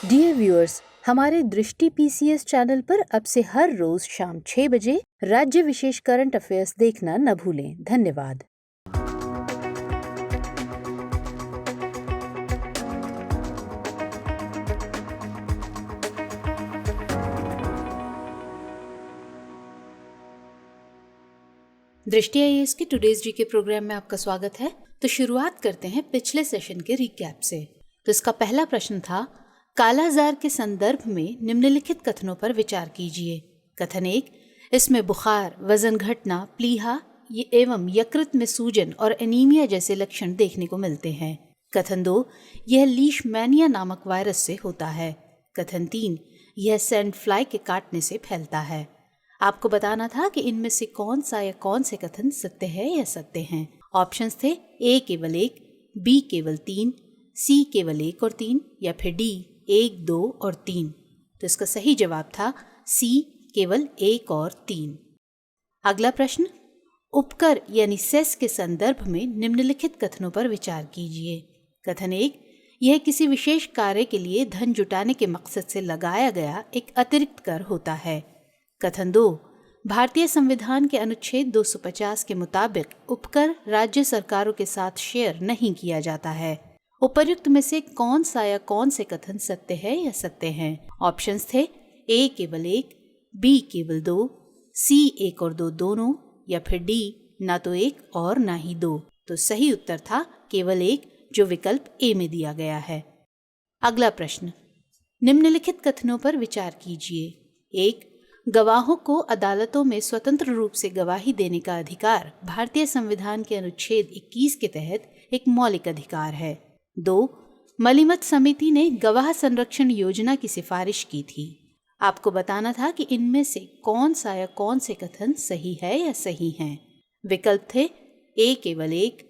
Dear viewers, हमारे दृष्टि PCS channel पर अब से हर रोज शाम 6 बजे राज्य विशेष करंट अफेयर्स देखना न भूलें। धन्यवाद। दृष्टि IAS के टुडेज जीके प्रोग्राम में आपका स्वागत है। तो शुरुआत करते हैं पिछले सेशन के रिकैप से। तो इसका पहला प्रश्न था, कालाजार के संदर्भ में निम्नलिखित कथनों पर विचार कीजिए। कथन 1, इसमें बुखार, वजन घटना, प्लीहा एवं यकृत में सूजन और एनीमिया जैसे लक्षण देखने को मिलते हैं। कथन 2, यह लीशमैनिया नामक वायरस से होता है। कथन 3, यह सैंड फ्लाई के काटने से फैलता है। आपको बताना था कि इनमें से कौन सा या कौन से कथन सत्य है या सत्य हैं। ऑप्शंस थे A केवल 1, B केवल 3, C केवल 1 और 3 या फिर D 1, 2 और 3। तो इसका सही जवाब था C केवल 1 और 3। अगला प्रश्न, उपकर यानी सेस के संदर्भ में निम्नलिखित कथनों पर विचार कीजिए। कथन 1, यह किसी विशेष कार्य के लिए धन जुटाने के मकसद से लगाया गया एक अतिरिक्त कर होता है। कथन 2, भारतीय संविधान के अनुच्छेद 250 के मुताबिक उपकर राज्य सरकारों के साथ शेयर नहीं किया जाता है। उपर्युक्त में से कौन सा या कौन से कथन सत्य है या सत्य हैं? ऑप्शंस थे A केवल 1, B केवल 2, C 1 और 2 दोनों या फिर D ना तो 1 और ना ही 2। तो सही उत्तर था केवल 1, जो विकल्प A में दिया गया है। अगला प्रश्न, निम्नलिखित कथनों पर विचार कीजिए। 1, गवाहों को अदालतों में स्वतंत्र रूप से गवाही देने का अधिकार भारतीय संविधान के अनुच्छेद 21 के तहत एक मौलिक अधिकार है। 2, मलिमत समिति ने गवाह संरक्षण योजना की सिफारिश की थी। आपको बताना था कि इनमें से कौन सा या कौन से कथन सही है या सही हैं। विकल्प थे A केवल 1,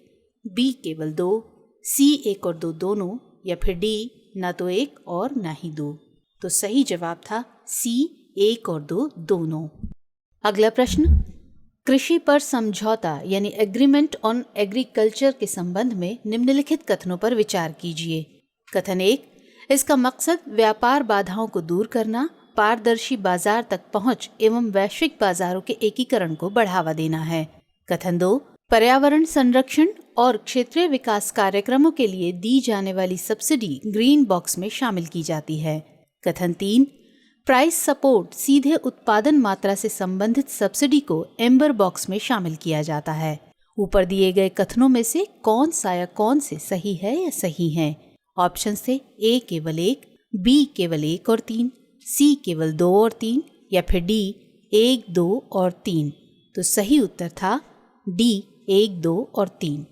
B केवल 2, C 1 और 2 दोनों या फिर D ना तो 1 और ना ही 2। तो सही जवाब था C 1 और 2 दोनों। अगला प्रश्न, कृषि पर समझौता यानी एग्रीमेंट ऑन एग्रीकल्चर के संबंध में निम्नलिखित कथनों पर विचार कीजिए। कथन 1, इसका मकसद व्यापार बाधाओं को दूर करना, पारदर्शी बाजार तक पहुंच एवं वैश्विक बाजारों के एकीकरण को बढ़ावा देना है। कथन 2, पर्यावरण संरक्षण और क्षेत्रीय विकास कार्यक्रमों के लिए दी जाने वाली सब्सिडी ग्रीन बॉक्स में शामिल की जाती है। कथन 3, प्राइस सपोर्ट सीधे उत्पादन मात्रा से संबंधित सब्सिडी को एम्बर बॉक्स में शामिल किया जाता है। ऊपर दिए गए कथनों में से कौन सा या कौन से सही है या सही हैं? ऑप्शंस थे A केवल 1, B केवल 1 और 3, C केवल 2 और 3 या फिर D 1, 2 और 3। तो सही उत्तर था D 1, 2 और 3।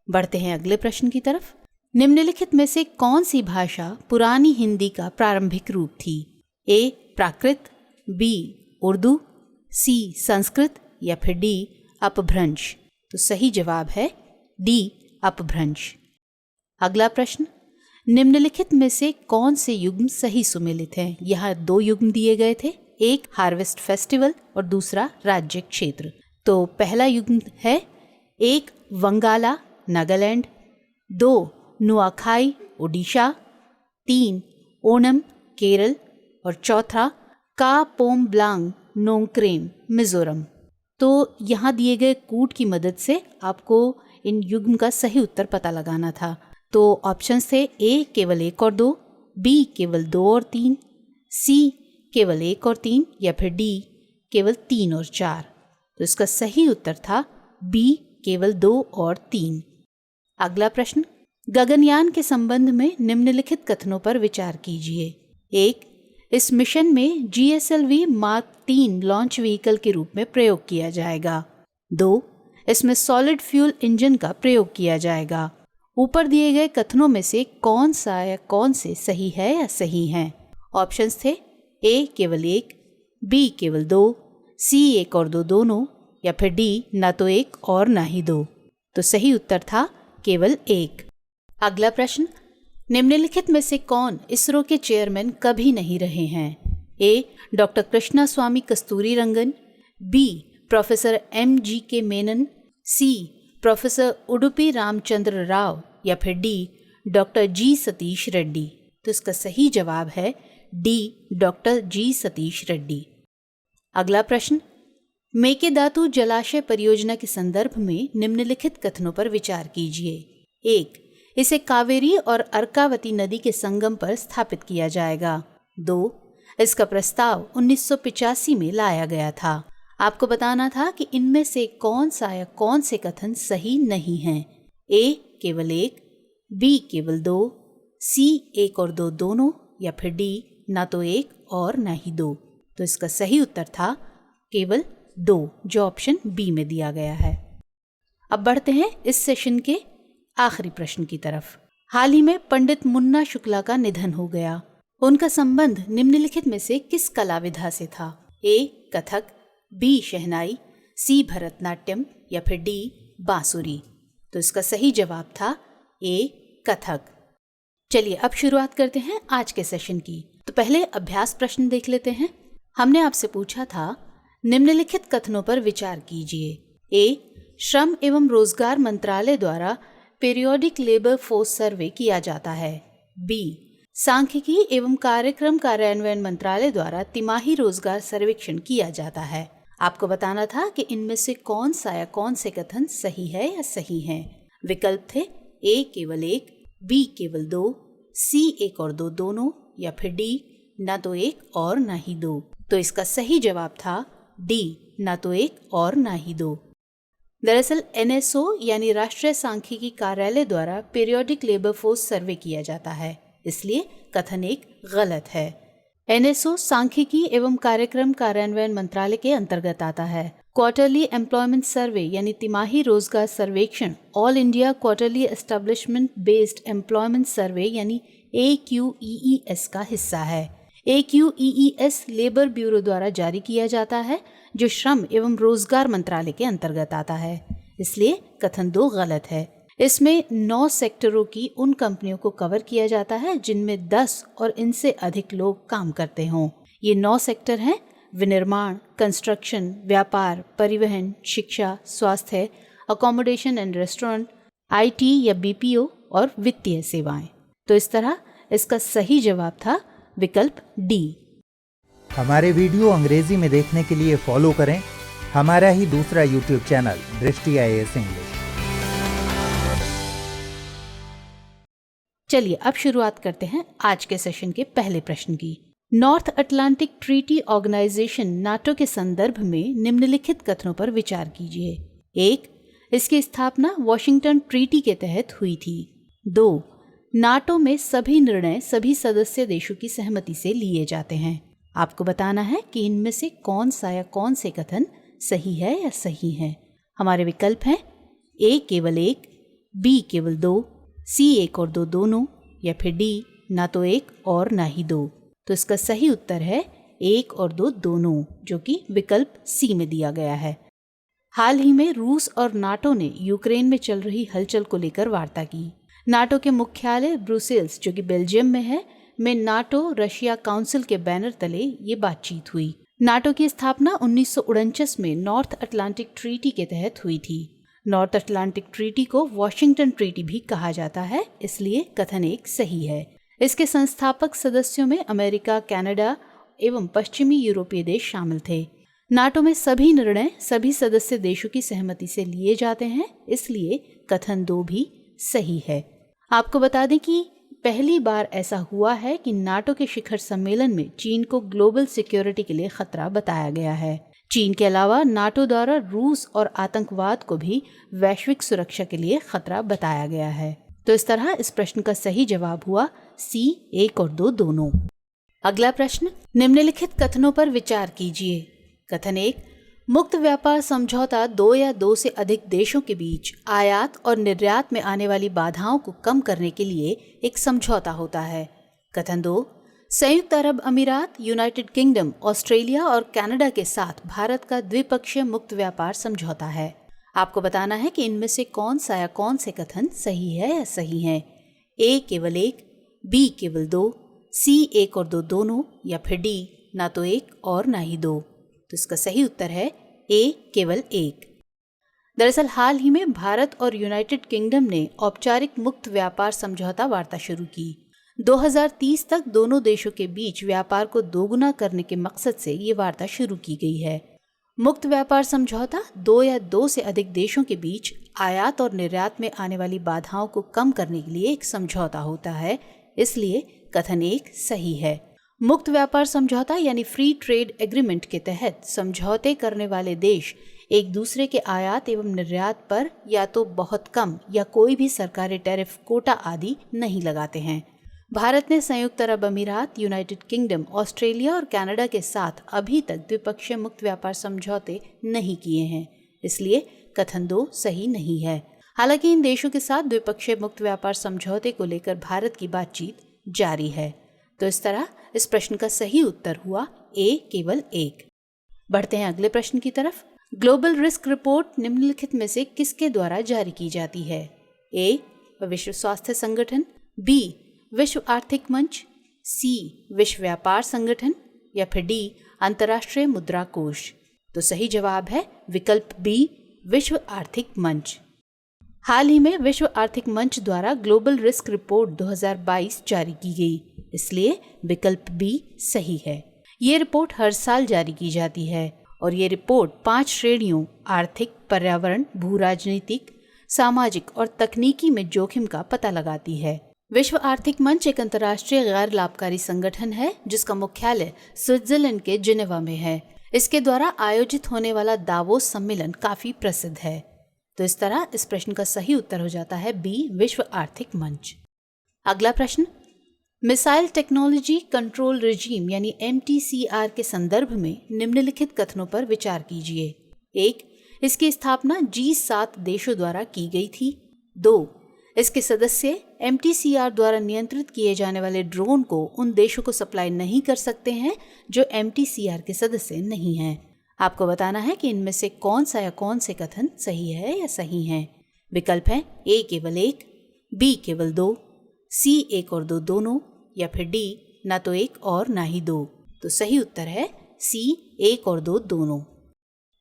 बढ़ते हैं अगले प्रश्न की तरफ। निम्नलिखित में से कौन सी भाषा पुरानी हिंदी का प्रारंभिक रूप थी? A Prakrit, B Urdu, C Sanskrit या फिर D अपभ्रंश। तो सही जवाब है D अपभ्रंश। अगला प्रश्न, निम्नलिखित में से कौन से युग्म सही सुमेलित हैं? यहाँ 2 युग्म दिए गए थे, एक हार्वेस्ट फेस्टिवल और दूसरा राज्य क्षेत्र। तो पहला युग्म है 1 वंगाला नागालैंड, 2 नुआखाई ओडिशा, 3 ओणम केरल और चौथा का पोम ब्लांग नोंगक्रेम मिजोरम। तो यहाँ दिए गए कूट की मदद से आपको इन युग्म का सही उत्तर पता लगाना था। तो ऑप्शंस थे A केवल 1 और 2, B केवल 2 और 3, C केवल 1 और 3 या फिर D केवल 3 और 4। तो इसका सही उत्तर था B केवल 2 और 3। अगला प्रश्न, गगनयान के संबंध में निम्नलिखित कथनों पर विचार कीजिए। 1, इस मिशन में GSLV मार्क 3 लॉन्च व्हीकल के रूप में प्रयोग किया जाएगा। 2, इसमें सॉलिड फ्यूल इंजन का प्रयोग किया जाएगा। ऊपर दिए गए कथनों में से कौन सा या कौन से सही है या सही हैं? ऑप्शंस थे A केवल 1, B केवल 2, C 1 और 2 दोनों या फिर D ना तो 1 और ना ही 2। तो सही उत्तर था केवल 1। अगला प्रश्न, निम्नलिखित में से कौन इसरो के चेयरमैन कभी नहीं रहे हैं? A doctor Krishna Swami Kasturi Rangan, B professor MGK Menon, C professor Udupi Ramchandra Rao या फिर D doctor G Satish Reddy. तो इसका सही जवाब है डी, डॉक्टर जी सतीश रेड्डी। अगला प्रश्न, मेकेदातु जलाशय परियोजना के संदर्भ में निम्नलिखित कथनों पर विचार कीजिए। 1. इसे कावेरी और अर्कावती नदी के संगम पर स्थापित किया जाएगा। 2. इसका प्रस्ताव 1985 में लाया गया था। आपको बताना था कि इनमें से कौन सा या कौन से कथन सही नहीं हैं। ए केवल 1, बी केवल 2, सी 1 और 2 दोनों, या फिर डी ना तो 1 और ना ही 2। तो इसका सही उत्तर था केवल 2, जो ऑप्शन बी में दिया गया है। अब बढ़ते हैं इस सेशन के आखिरी प्रश्न की तरफ। हाल ही में पंडित मुन्ना शुक्ला का निधन हो गया। उनका संबंध निम्नलिखित में से किस कला विधा से था? ए कथक, बी शहनाई, सी भरतनाट्यम, या फिर डी बांसुरी। तो इसका सही जवाब था ए कथक। चलिए अब शुरुआत करते हैं आज के सेशन की। तो पहले अभ्यास प्रश्न देख लेते हैं। हमने आपसे पूछा था, निम्नलिखित कथनों पर विचार कीजिए। ए, श्रम एवं रोजगार मंत्रालय द्वारा पीरियोडिक लेबर फोर्स सर्वे किया जाता है। बी, सांख्यिकी एवं कार्यक्रम कार्यान्वयन मंत्रालय द्वारा तिमाही रोजगार सर्वेक्षण किया जाता है। आपको बताना था कि इनमें से कौन सा या कौन से कथन सही है या सही है। विकल्प थे ए केवल 1, बी केवल 2, सी 1 और 2 दोनों, या फिर डी ना तो 1 और ना ही 2। तो इसका सही जवाब था डी, ना तो 1 और ना ही 2। दरअसल NSO यानी राष्ट्रीय सांख्यिकी कार्यालय द्वारा पीरियोडिक लेबर फोर्स सर्वे किया जाता है, इसलिए कथन 1 गलत है। NSO सांख्यिकी एवं कार्यक्रम कार्यान्वयन मंत्रालय के अंतर्गत आता है। क्वार्टरली एम्प्लॉयमेंट सर्वे यानी तिमाही रोजगार सर्वेक्षण all India quarterly establishment based employment survey यानी AQEES का हिस्सा है। AQEES लेबर ब्यूरो द्वारा जारी किया जाता है, जो श्रम एवं रोजगार मंत्रालय के अंतर्गत आता है, इसलिए कथन 2 गलत है। इसमें 9 सेक्टरों की उन कंपनियों को कवर किया जाता है जिनमें 10 और इनसे अधिक लोग काम करते हों। ये 9 सेक्टर हैं: विनिर्माण, कंस्ट्रक्शन, व्यापार, परिवहन, शिक्षा, स्वास्थ्य, अकोमोडेशन एंड रेस्टोरेंट, IT या BPO और वित्तीय सेवाएं। तो इस तरह इसका सही जवाब था विकल्प डी। हमारे वीडियो अंग्रेजी में देखने के लिए फॉलो करें हमारा ही दूसरा YouTube चैनल दृष्टि IAS इंग्लिश। चलिए अब शुरुआत करते हैं आज के सेशन के पहले प्रश्न की। North Atlantic Treaty Organization NATO के संदर्भ में निम्नलिखित कथनों पर विचार कीजिए। 1. इसकी स्थापना वॉशिंगटन ट्रीटी के तहत हुई थी। 2. नाटो में सभी निर्णय सभी सदस्य देशों की सहमति से लिए जाते हैं। आपको बताना है कि इनमें से कौन सा या कौन से कथन सही है या सही है। हमारे विकल्प हैं ए केवल 1, बी केवल 2, सी 1 और 2 दोनों, या फिर डी ना तो 1 और ना ही 2। तो इसका सही उत्तर है 1 और 2 दोनों, जो कि विकल्प सी में दिया गया है। हाल ही में रूस और नाटो ने यूक्रेन में चल रही हलचल को लेकर वार्ता की। नाटो के मुख्यालय ब्रुसेल्स, जो कि बेल्जियम में है, में नाटो रशिया काउंसिल के बैनर तले ये बातचीत हुई। नाटो की स्थापना 1949 में नॉर्थ अटलांटिक ट्रीटी के तहत हुई थी। नॉर्थ अटलांटिक ट्रीटी को वॉशिंगटन ट्रीटी भी कहा जाता है, इसलिए कथन 1 सही है। इसके संस्थापक सदस्यों में अमेरिका, कनाडा एवं पश्चिमी यूरोपीय देश शामिल थे। नाटो में सभी निर्णय सभी सदस्य देशों की सहमति से लिए जाते हैं, इसलिए कथन 2 भी सही है। आपको बता दें कि पहली बार ऐसा हुआ है कि नाटो के शिखर सम्मेलन में चीन को ग्लोबल सिक्योरिटी के लिए खतरा बताया गया है। चीन के अलावा नाटो द्वारा रूस और आतंकवाद को भी वैश्विक सुरक्षा के लिए खतरा बताया गया है। तो इस तरह इस प्रश्न का सही जवाब हुआ सी 1 और 2 दोनों। अगला प्रश्न, निम्नलिखित कथनों पर विचार कीजिए। कथन 1, मुक्त व्यापार समझौता 2 या 2 से अधिक देशों के बीच आयात और निर्यात में आने वाली बाधाओं को कम करने के लिए एक समझौता होता है। कथन 2, संयुक्त अरब अमीरात, यूनाइटेड किंगडम, ऑस्ट्रेलिया और कनाडा के साथ भारत का द्विपक्षीय मुक्त व्यापार समझौता है। आपको बताना है कि इनमें से कौन सा या कौन से कथन सही है या सही है। ए केवल 1, बी केवल 2, सी 1 और 2 दोनों, या फिर डी ना तो 1 और ना ही 2। तो इसका सही उत्तर है ए केवल 1। दरअसल हाल ही में भारत और यूनाइटेड किंगडम ने औपचारिक मुक्त व्यापार समझौता वार्ता शुरू की। 2030 तक दोनों देशों के बीच व्यापार को दोगुना करने के मकसद से ये वार्ता शुरू की गई है। मुक्त व्यापार समझौता दो या दो से अधिक देशों के बीच आयात और निर्यात में आने वाली बाधाओं को कम करने के लिए एक समझौता होता है, इसलिए कथन 1 सही है। मुक्त व्यापार समझौता यानी फ्री ट्रेड एग्रीमेंट के तहत समझौते करने वाले देश एक दूसरे के आयात एवं निर्यात पर या तो बहुत कम या कोई भी सरकारी टैरिफ, कोटा आदि नहीं लगाते हैं। भारत ने संयुक्त अरब अमीरात, यूनाइटेड किंगडम, ऑस्ट्रेलिया और कनाडा के साथ अभी तक द्विपक्षीय मुक्त व्यापार समझौते नहीं किए हैं, इसलिए कथन 2 सही नहीं है। हालांकि इन देशों के साथ द्विपक्षीय मुक्त व्यापार समझौते को लेकर भारत की बातचीत जारी है। तो इस तरह इस प्रश्न का सही उत्तर हुआ ए, केवल 1। बढ़ते हैं अगले प्रश्न की तरफ। ग्लोबल रिस्क रिपोर्ट निम्नलिखित में से किसके द्वारा जारी की जाती है? ए, विश्व स्वास्थ्य संगठन, बी, विश्व आर्थिक मंच, सी, विश्व व्यापार संगठन, या फिर डी, अंतर्राष्ट्रीय मुद्रा कोष। तो सही जवाब है विकल्प बी, विश्व आर्थिक मंच। हाल ही में विश्व आर्थिक मंच द्वारा ग्लोबल रिस्क रिपोर्ट 2022 जारी की गई, इसलिए विकल्प बी सही है। ये रिपोर्ट हर साल जारी की जाती है और ये रिपोर्ट 5 श्रेणियों आर्थिक, पर्यावरण, भू राजनीतिक, सामाजिक और तकनीकी में जोखिम का पता लगाती है। विश्व आर्थिक मंच एक अंतर्राष्ट्रीय गैर लाभकारी संगठन है जिसका मुख्यालय स्विट्जरलैंड के जिनेवा में है। इसके द्वारा आयोजित होने वाला दावोस सम्मेलन काफी प्रसिद्ध है। तो इस तरह इस प्रश्न का सही उत्तर हो जाता है बी, विश्व आर्थिक मंच। अगला प्रश्न, मिसाइल टेक्नोलॉजी कंट्रोल रिजीम यानी MTCR के संदर्भ में निम्नलिखित कथनों पर विचार कीजिए। 1, इसकी स्थापना G7 देशों द्वारा की गई थी। 2, इसके सदस्य MTCR द्वारा नियंत्रित किए जाने वाले ड्रोन को उन देशों को सप्लाई नहीं कर सकते हैं जो MTCR के सदस्य नहीं हैं। आपको बताना है कि इनमें से कौन सा या कौन से कथन सही है या सही हैं। विकल्प है ए, केवल 1, बी, केवल 2, सी, 1 और 2 दोनों, या फिर डी, ना तो 1 और ना ही 2। तो सही उत्तर है सी, 1 और 2 दोनों।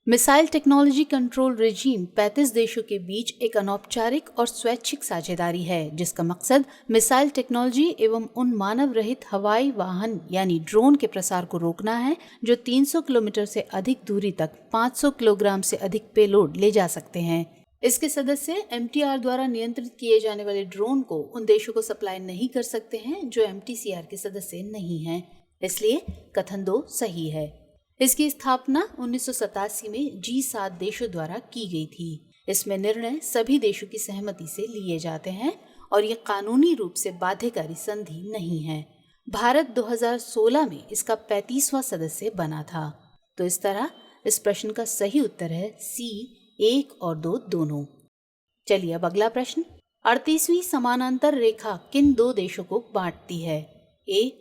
मिसाइल टेक्नोलॉजी कंट्रोल रिजीम 35 देशों के बीच एक अनौपचारिक और स्वैच्छिक साझेदारी है जिसका मकसद मिसाइल टेक्नोलॉजी एवं उन मानव रहित हवाई वाहन यानी ड्रोन के प्रसार को रोकना है जो 300 किलोमीटर से अधिक दूरी तक 500 किलोग्राम से अधिक पेलोड ले जा सकते हैं। इसके सदस्य MTR द्वारा नियंत्रित किए जाने वाले ड्रोन को उन देशों को सप्लाई नहीं कर सकते हैं जो MTCR के सदस्य नहीं हैं, इसलिए कथन 2 सही है। इसकी स्थापना 1987 में G7 देशों द्वारा की गई थी। इसमें निर्णय सभी देशों की सहमति से लिए जाते हैं और ये कानूनी रूप से बाध्यकारी संधि नहीं है। भारत 2016 में इसका 35वां सदस्य बना था। तो इस तरह इस प्रश्न का सही उत्तर है सी, 1 और 2 दोनों। चलिए अब अगला प्रश्न, 38वीं समानांतर रेखा किन 2 देशों को बांटती है? ए,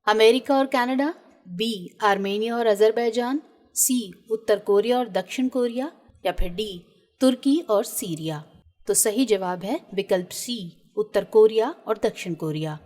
अमेरिका और कनाडा, बी, आर्मेनिया और अजरबैजान, सी, उत्तर कोरिया और दक्षिण कोरिया, या फिर डी, तुर्की और सीरिया। तो सही जवाब है विकल्प सी, उत्तर कोरिया और दक्षिण कोरिया।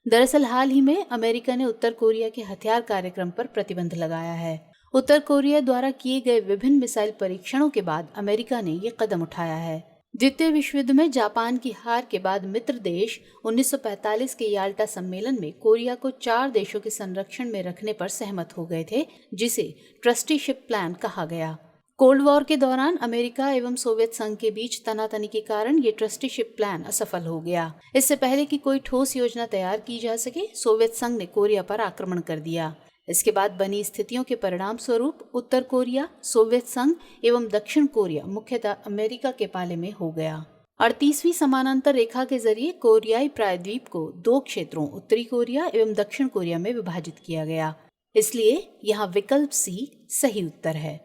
दरअसल हाल ही में अमेरिका ने उत्तर कोरिया के हथियार कार्यक्रम पर प्रतिबंध लगाया है। उत्तर कोरिया द्वारा किए गए विभिन्न मिसाइल परीक्षणों के बाद अमेरिका ने ये कदम उठाया है। द्वितीय विश्व युद्ध में जापान की हार के बाद मित्र देश 1945 के याल्टा सम्मेलन में कोरिया को 4 देशों के संरक्षण में रखने पर सहमत हो गए थे, जिसे ट्रस्टीशिप प्लान कहा गया। कोल्ड वॉर के दौरान अमेरिका एवं सोवियत संघ के बीच तनातनी के कारण ये ट्रस्टीशिप प्लान असफल हो गया। इससे पहले कि कोई ठोस योजना तैयार की जा सके, सोवियत संघ ने कोरिया पर आक्रमण कर दिया। इसके बाद बनी स्थितियों के परिणाम स्वरूप उत्तर कोरिया, सोवियत संघ एवं दक्षिण कोरिया मुख्यतः अमेरिका के पाले में हो गया। 38वीं समानांतर रेखा के जरिए कोरियाई प्रायद्वीप को 2 क्षेत्रों उत्तरी कोरिया एवं दक्षिण कोरिया में विभाजित किया गया, इसलिए यहाँ विकल्प सी सही उत्तर है।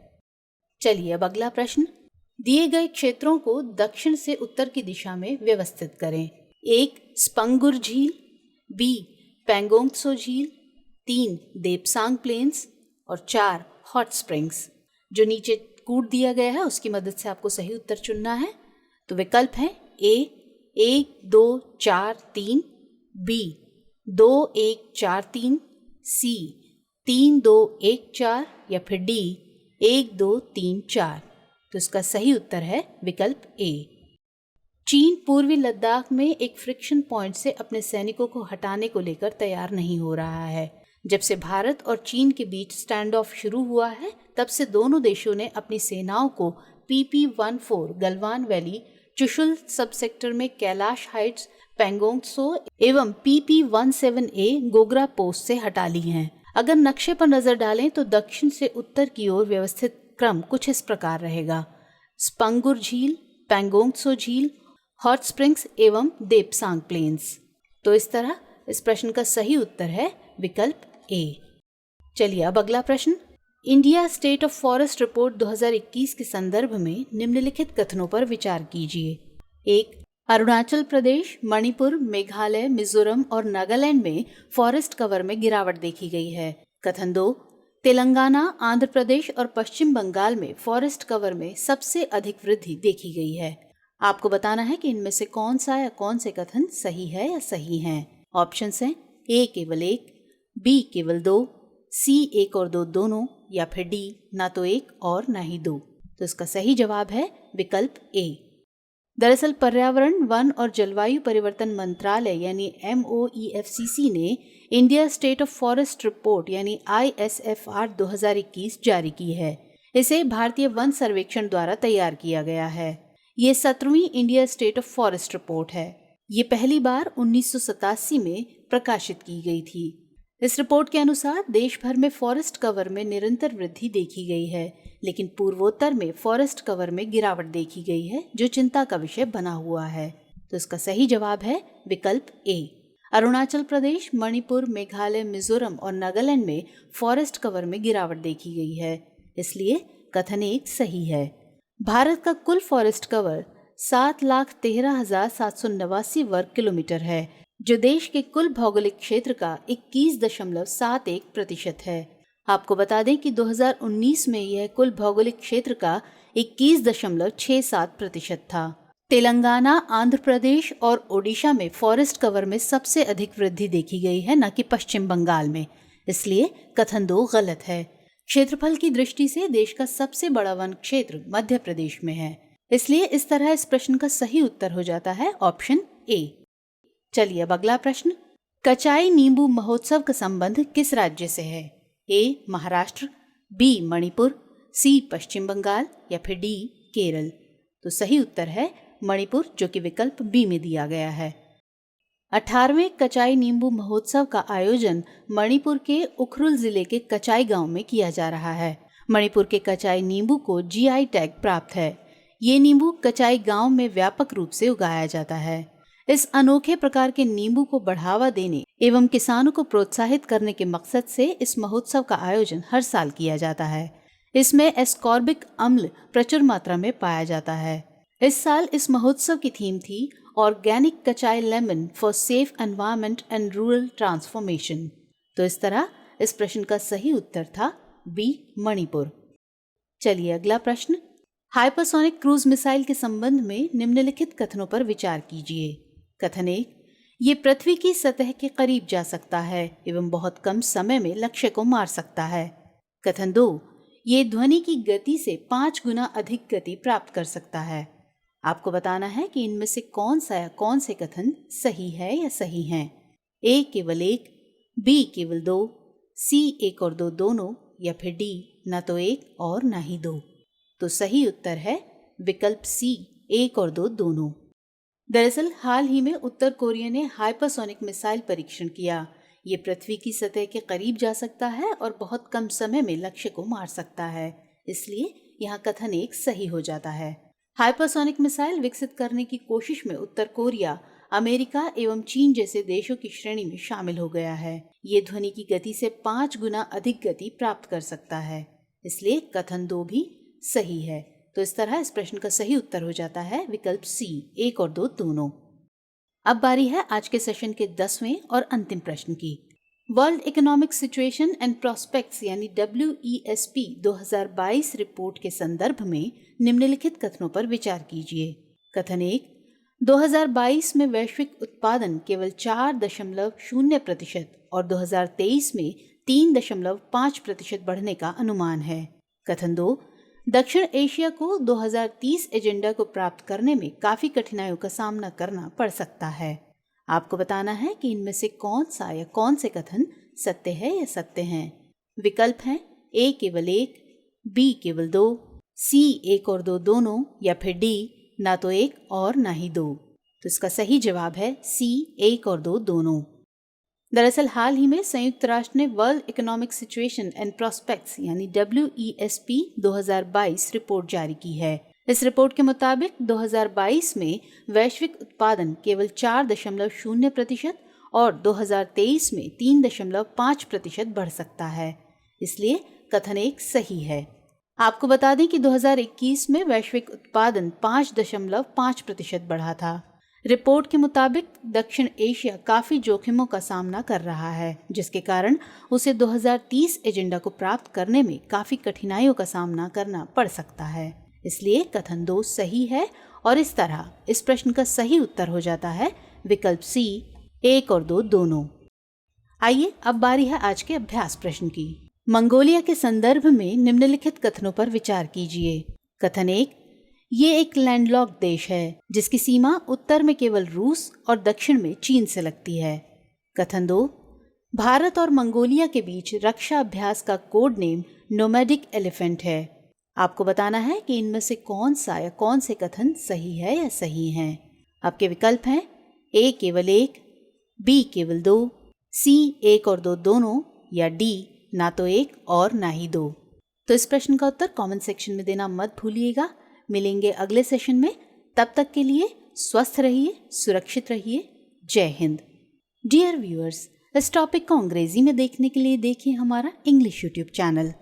चलिए अब अगला प्रश्न, दिए गए क्षेत्रों को दक्षिण से उत्तर की दिशा में व्यवस्थित करें। 1, स्पंगुर झील, बी, पैंगोंग त्सो झील, 3, देपसांग प्लेन्स और 4, हॉट स्प्रिंग्स। जो नीचे कूट दिया गया है उसकी मदद से आपको सही उत्तर चुनना है। तो विकल्प है ए, 1, 2, 4, 3, बी, 2, 1, 4, 3, सी, 3, 2, 1, 4, या फिर डी, 1, 2, 3, 4। तो इसका सही उत्तर है विकल्प ए। चीन पूर्वी लद्दाख में एक फ्रिक्शन पॉइंट से अपने सैनिकों को हटाने को लेकर तैयार नहीं हो रहा है। जब से भारत और चीन के बीच स्टैंड ऑफ शुरू हुआ है, तब से दोनों देशों ने अपनी सेनाओं को PP-14 गलवान वैली, चुशुल सब सेक्टर में कैलाश हाइट्स, पेंगोंग त्सो एवं PP-17A गोगरा पोस्ट से हटा ली हैं। अगर नक्शे पर नजर डालें तो दक्षिण से उत्तर की ओर व्यवस्थित क्रम कुछ इस प्रकार रहेगा: स्पंगुर झील, पेंगोंग त्सो झील, हॉट स्प्रिंग्स एवं देपसांग प्लेन्स। तो इस तरह इस प्रश्न का सही उत्तर है विकल्प ए। चलिए अब अगला प्रश्न। India state of forest report 2021 के संदर्भ में निम्नलिखित कथनों पर विचार कीजिए। 1. अरुणाचल प्रदेश, मणिपुर, मेघालय, मिजोरम और नागालैंड में फॉरेस्ट कवर में गिरावट देखी गई है। कथन 2. तेलंगाना, आंध्र प्रदेश और पश्चिम बंगाल में फॉरेस्ट कवर में सबसे अधिक वृद्धि देखी गई है। आपको बताना है कि इनमें से कौन सा या कौन से कथन सही है या सही हैं। ऑप्शंस हैं ए केवल 1, बी केवल 2, सी 1 और 2 दोनों, या फिर डी ना तो 1 और ना ही 2। तो इसका सही जवाब है विकल्प ए। दरअसल पर्यावरण, वन और जलवायु परिवर्तन मंत्रालय यानी MOEFCC ने India state of forest report यानी ISFR 2021 जारी की है। इसे भारतीय वन सर्वेक्षण द्वारा तैयार किया गया है। ये 17वीं India state of forest report है। ये पहली बार 1987 में प्रकाशित की गई थी। इस रिपोर्ट के अनुसार देश भर में फॉरेस्ट कवर में निरंतर वृद्धि देखी गई है, लेकिन पूर्वोत्तर में फॉरेस्ट कवर में गिरावट देखी गई है, जो चिंता का विषय बना हुआ है। तो इसका सही जवाब है विकल्प ए। अरुणाचल प्रदेश, मणिपुर, मेघालय, मिजोरम और नागालैंड में फॉरेस्ट कवर में गिरावट देखी गई है, इसलिए कथन 1 सही है। भारत का कुल फॉरेस्ट कवर 7,13,789 वर्ग किलोमीटर है, जो देश के कुल भौगोलिक क्षेत्र का 21.71% है। आपको बता दें कि 2019 में यह कुल भौगोलिक क्षेत्र का 21.67% था। तेलंगाना, आंध्र प्रदेश और ओडिशा में फॉरेस्ट कवर में सबसे अधिक वृद्धि देखी गई है, न कि पश्चिम बंगाल में, इसलिए कथन 2 गलत है। क्षेत्रफल की दृष्टि से देश का सबसे बड़ा वन क्षेत्र मध्य प्रदेश में है, इसलिए इस तरह इस प्रश्न का सही उत्तर हो जाता है ऑप्शन ए। चलिए अब अगला प्रश्न। कचाई नींबू महोत्सव का संबंध किस राज्य से है? ए महाराष्ट्र, बी मणिपुर, सी पश्चिम बंगाल या फिर डी केरल। तो सही उत्तर है मणिपुर, जो कि विकल्प बी में दिया गया है। 18वें कचाई नींबू महोत्सव का आयोजन मणिपुर के उखरुल जिले के कचाई गांव में किया जा रहा है। मणिपुर के कचाई नींबू को GI टैग प्राप्त है। ये नींबू कचाई गांव में व्यापक रूप से उगाया जाता है। इस अनोखे प्रकार के नींबू को बढ़ावा देने एवं किसानों को प्रोत्साहित करने के मकसद से इस महोत्सव का आयोजन हर साल किया जाता है। इसमें एस्कॉर्बिक अम्ल प्रचुर मात्रा में पाया जाता है। इस साल इस महोत्सव की थीम थी organic कचाई lemon for safe environment and rural transformation. तो इस तरह इस प्रश्न का सही उत्तर था बी मणिपुर। चलिए अगला प्रश्न। हाइपरसोनिक क्रूज मिसाइल के संबंध में निम्नलिखित कथनों पर विचार कीजिए। कथन 1, ये पृथ्वी की सतह के करीब जा सकता है एवं बहुत कम समय में लक्ष्य को मार सकता है। कथन 2, ये ध्वनि की गति से 5 गुना अधिक गति प्राप्त कर सकता है। आपको बताना है कि इनमें से कौन से कथन सही है या सही हैं। ए केवल 1, बी केवल 2, सी 1 और 2 दोनों, या फिर डी ना तो 1 और ना ही 2। तो सही उत्तर है विकल्प सी 1 और 2 दोनों। दरअसल हाल ही में उत्तर कोरिया ने हाइपरसोनिक मिसाइल परीक्षण किया। ये पृथ्वी की सतह के करीब जा सकता है और बहुत कम समय में लक्ष्य को मार सकता है, इसलिए यहाँ कथन 1 सही हो जाता है। हाइपरसोनिक मिसाइल विकसित करने की कोशिश में उत्तर कोरिया, अमेरिका एवं चीन जैसे देशों की श्रेणी में शामिल हो गया है। ये ध्वनि की गति से 5 गुना अधिक गति प्राप्त कर सकता है, इसलिए कथन 2 भी सही है। तो इस तरह इस प्रश्न का सही उत्तर हो जाता है विकल्प सी 1 और 2 दोनों। अब बारी है आज के सेशन के 10वें और अंतिम प्रश्न की। World economic situation and prospects यानी WESP 2022 रिपोर्ट के संदर्भ में निम्नलिखित कथनों पर विचार कीजिए। कथन 1, 2022 में वैश्विक उत्पादन केवल 4.0% और 2023 में 3.5% बढ़ने का अनुमान है। कथन 2, दक्षिण एशिया को 2030 एजेंडा को प्राप्त करने में काफी कठिनाइयों का सामना करना पड़ सकता है। आपको बताना है कि इनमें से कौन सा या कौन से कथन सत्य है या सत्य हैं। विकल्प हैं ए केवल 1, बी केवल 2, सी 1 और 2 दोनों, या फिर डी ना तो 1 और ना ही 2। तो इसका सही जवाब है सी 1 और 2 दोनों। दरअसल हाल ही में संयुक्त राष्ट्र ने world economic situation and prospects यानी WESP 2022 रिपोर्ट जारी की है। इस रिपोर्ट के मुताबिक 2022 में वैश्विक उत्पादन केवल 4.0% और 2023 में 3.5% बढ़ सकता है। इसलिए कथन 1 सही है। आपको बता दें कि 2021 में वैश्विक उत्पादन 5.5% बढ़ा था। रिपोर्ट के मुताबिक दक्षिण एशिया काफी जोखिमों का सामना कर रहा है, जिसके कारण उसे 2030 एजेंडा को प्राप्त करने में काफी कठिनाइयों का सामना करना पड़ सकता है। इसलिए कथन 2 सही है और इस तरह इस प्रश्न का सही उत्तर हो जाता है विकल्प सी 1 और 2 दोनों। आइए अब बारी है आज के अभ्यास प्रश्न की। मंगोलिया के संदर्भ में निम्नलिखित कथनों पर विचार कीजिए। कथन 1, ये एक लैंडलॉक्ड देश है जिसकी सीमा उत्तर में केवल रूस और दक्षिण में चीन से लगती है। कथन 2, भारत और मंगोलिया के बीच रक्षा अभ्यास का कोड नेम नोमैडिक एलिफेंट है। आपको बताना है कि इनमें से कौन सा या कौन से कथन सही है या सही हैं। आपके विकल्प हैं ए केवल 1, बी केवल 2, सी 1 और 2 दोनों, या डी ना तो 1 और ना ही 2। तो इस प्रश्न का उत्तर कमेंट सेक्शन में देना मत भूलिएगा। मिलेंगे अगले सेशन में, तब तक के लिए स्वस्थ रहिए, सुरक्षित रहिए। जय हिंद। डियर व्यूअर्स, इस टॉपिक को अंग्रेजी में देखने के लिए देखिए हमारा इंग्लिश यूट्यूब चैनल।